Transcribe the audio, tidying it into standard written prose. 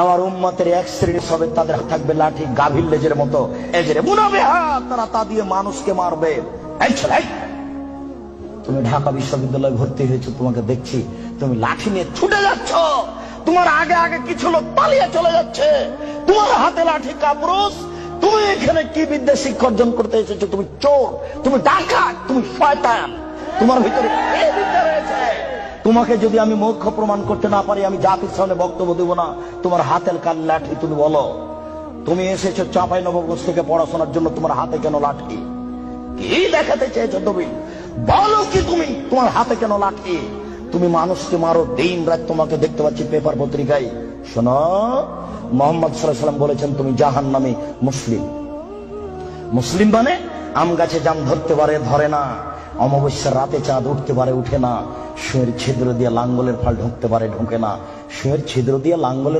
আমার উম্মতের এক শ্রেণী হবে, তাদের থাকবে লাঠি গাভীর লেজের মতো, এজরে মুনাবে হাত, তারা তা দিয়ে মানুষকে মারবে। এই ছেলে, তুমি ঢাকা বিশ্ববিদ্যালয়ে ভর্তি হয়েছো, তোমাকে দেখছি তুমি লাঠি নিয়ে ছুটে যাচ্ছ, তোমার আগে আগে কিছু লোক পালিয়ে চলে যাচ্ছে, তোমার হাতে লাঠি কাপুরুষ। তুমি এখানে কি বিদ্যা শিক্ষা অর্জন করতে এসেছো? তুমি চোর, তুমি ডাকাত, তুমি শয়তান, তোমার ভিতরে এই বিদ্যা রয়েছে। তোমাকে যদি আমি মূর্খ প্রমাণ করতে না পারি, আমি জাতির সামনে বক্তব্য দেব না। তোমার হাতের কাল লাঠি, তুমি বলো। তুমি এসেছো চাঁপাইনবাবগঞ্জ থেকে পড়াশোনার জন্য, তোমার হাতে কেন লাঠি? কি দেখাতে চেয়েছো তুমি? বলো কি তুমি, তোমার হাতে কেন লাঠি? তুমি মানুষকে মারো দিন রাত, তোমাকে দেখতে পাচ্ছি পেপার পত্রিকায়। শোনো, মোহাম্মদ সাল্লাল্লাহু আলাইহি ওয়াসাল্লাম বলেছেন তুমি জাহান্নামী মুসলিম। মুসলিম মানে আম গাছে জাম ধরতে পারে, ধরে না, অমাবস্যার রাতে চাঁদ উঠতে পারে, উঠে না, শুয়ের ছিদ্র দিয়ে লাঙ্গলের ফাল ঢুকতে পারে, ঢুকে না, শুয়ের ছিদ্র দিয়ে লাঙ্গলের